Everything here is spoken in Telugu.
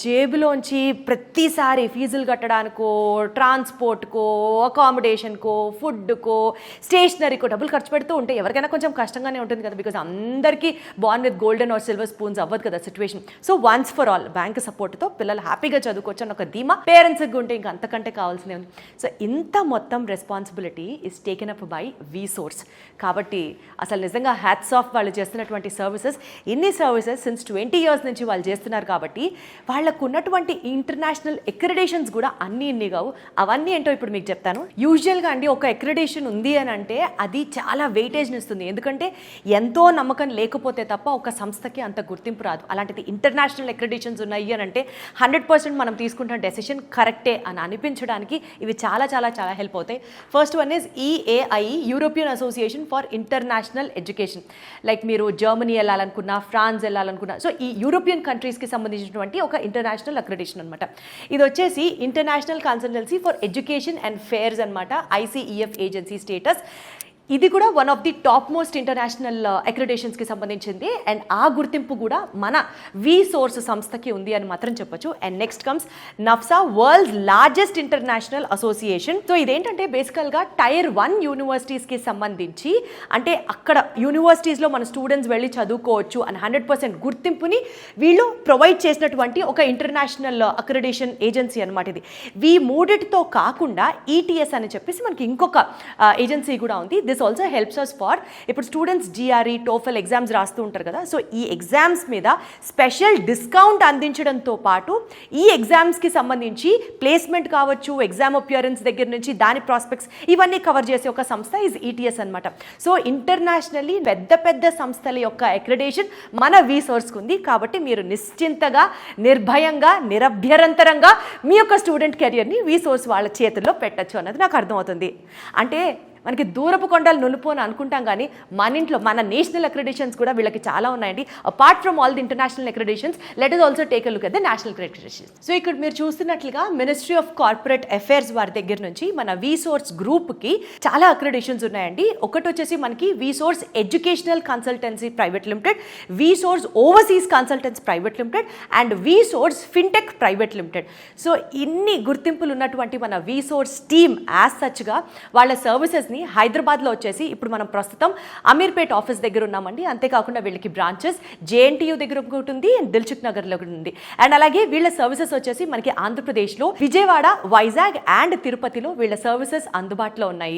జేబులోంచి ప్రతిసారి ఫీజులు కట్టడానికో, ట్రాన్స్పోర్ట్కో, అకామిడేషన్కో, ఫుడ్కో, స్టేషనరీకో డబ్బులు ఖర్చు పెడుతూ ఉంటే ఎవరికైనా కొంచెం కష్టంగానే ఉంటుంది కదా. బికాజ్ అందరికీ born with golden are silver spoons అవ్వదు కదా situation. So once for all bank సపోర్ట్తో పిల్లలు హ్యాపీగా చదువుకోవచ్చు అని ఒక ధీమా పేరెంట్స్కి ఉంటే ఇంకా అంతకంటే కావాల్సిందే ఉంది. సో ఇంత మొత్తం responsibility is taken up by వీసోర్స్. కాబట్టి అసలు నిజంగా హ్యాట్స్ ఆఫ్ వాళ్ళు చేస్తున్నటువంటి సర్వీసెస్. ఇన్ని సర్వీసెస్ సిన్స్ 20 years నుంచి వాళ్ళు చేస్తున్నారు కాబట్టి వాళ్ళకు ఉన్నటువంటి ఇంటర్నేషనల్ ఎక్రిడేషన్స్ కూడా ఇన్ని కావు. అవన్నీ ఏంటో ఇప్పుడు మీకు చెప్తాను. యూజువల్గా అండి ఒక ఎక్రిడేషన్ ఉంది అని అంటే అది చాలా వెయిటేజ్ని ఇస్తుంది. ఎందుకంటే ఎంతో నమ్మకం లేకపోతే తప్ప ఒక సంస్థకి అంత గుర్తింపు రాదు. అలాంటిది ఇంటర్నేషనల్ ఎక్రిడేషన్స్ ఉన్నాయి అని అంటే 100% మనం తీసుకుంటున్న డెసిషన్ కరెక్టే అని అనిపించడానికి ఇవి చాలా చాలా చాలా హెల్ప్ అవుతాయి. First one is EAI, European Association for International Education. Like మీరు జర్మనీ వెళ్ళాలనుకున్నా, ఫ్రాన్స్ వెళ్ళాలనుకున్నా, సో ఈ యూరోపియన్ కంట్రీస్కి సంబంధించినటువంటి ఒక ఇంటర్నేషనల్ అక్రిడేషన్ అనమాట. ఇది వచ్చేసి International Consultancy for Education and Fairs అనమాట, ICEF ఏజెన్సీ స్టేటస్. ఇది కూడా one of the top most international అక్రిడేషన్స్కి సంబంధించింది. అండ్ ఆ గుర్తింపు కూడా మన వీసోర్స్ సంస్థకి ఉంది అని మాత్రం చెప్పొచ్చు. And next comes NAFSA, world's largest international association. So ఇదేంటంటే బేసికల్గా Tier 1 యూనివర్సిటీస్కి సంబంధించి, అంటే అక్కడ యూనివర్సిటీస్లో మన స్టూడెంట్స్ వెళ్ళి చదువుకోవచ్చు అని 100% గుర్తింపుని వీళ్ళు ప్రొవైడ్ చేసినటువంటి ఒక ఇంటర్నేషనల్ అక్రిడేషన్ ఏజెన్సీ అనమాట ఇది. ఈ మూడిటితో కాకుండా ETS అని చెప్పేసి మనకి ఇంకొక ఏజెన్సీ కూడా ఉంది. This also helps us for ఇప్పుడు స్టూడెంట్స్ GRE, TOEFL ఎగ్జామ్స్ రాస్తూ ఉంటారు కదా. సో ఈ ఎగ్జామ్స్ మీద స్పెషల్ డిస్కౌంట్ అందించడంతో పాటు ఈ ఎగ్జామ్స్కి సంబంధించి ప్లేస్మెంట్ కావచ్చు, ఎగ్జామ్ అపియరెన్స్ దగ్గర నుంచి దాని ప్రాస్పెక్ట్స్ ఇవన్నీ కవర్ చేసే ఒక సంస్థ ఈజ్ ETS అనమాట. సో ఇంటర్నేషనల్లీ పెద్ద పెద్ద సంస్థల యొక్క అక్రిడేషన్ మన వీసోర్స్కి ఉంది. కాబట్టి మీరు నిశ్చింతగా, నిర్భయంగా, నిరభ్యంతరంగా మీ యొక్క స్టూడెంట్ కెరియర్ని వీసోర్స్ వాళ్ళ చేతుల్లో పెట్టచ్చు అన్నది నాకు అర్థమవుతుంది. అంటే మనకి దూరపు కొండలు నులుపు అని అనుకుంటాం, కానీ మన ఇంట్లో మన నేషనల్ అక్రిడేషన్స్ కూడా వీళ్ళకి చాలా ఉన్నాయండి. Apart from all the international accreditations, let us also take a look at the national accreditations. So ఇక్కడ మీరు చూస్తున్నట్లుగా మినిస్ట్రీ ఆఫ్ కార్పొరేట్ అఫైర్స్ వారి దగ్గర నుంచి మన వీసోర్స్ గ్రూప్కి చాలా అక్రిడేషన్స్ ఉన్నాయండి. ఒకటి వచ్చేసి మనకి Vsource educational consultancy private limited, Vsource overseas consultancy private limited and Vsource fintech private limited. So ఇన్ని గుర్తింపులు ఉన్నటువంటి మన వీసోర్స్ టీమ్ యాజ్ సచ్గా వాళ్ళ సర్వీసెస్ హైదరాబాద్లో వచ్చేసి ఇప్పుడు మనం ప్రస్తుతం అమీర్పేట్ ఆఫీస్ దగ్గర ఉన్నామండి. అంతేకాకుండా వీళ్ళకి బ్రాంచెస్ JNTU దగ్గర ఒకటి ఉంది, దిల్సుఖ్ నగర్లో ఒకటి ఉంది. అండ్ అలాగే వీళ్ళ సర్వీసెస్ వచ్చేసి మనకి ఆంధ్రప్రదేశ్లో విజయవాడ, వైజాగ్ అండ్ తిరుపతిలో వీళ్ళ సర్వీసెస్ అందుబాటులో ఉన్నాయి.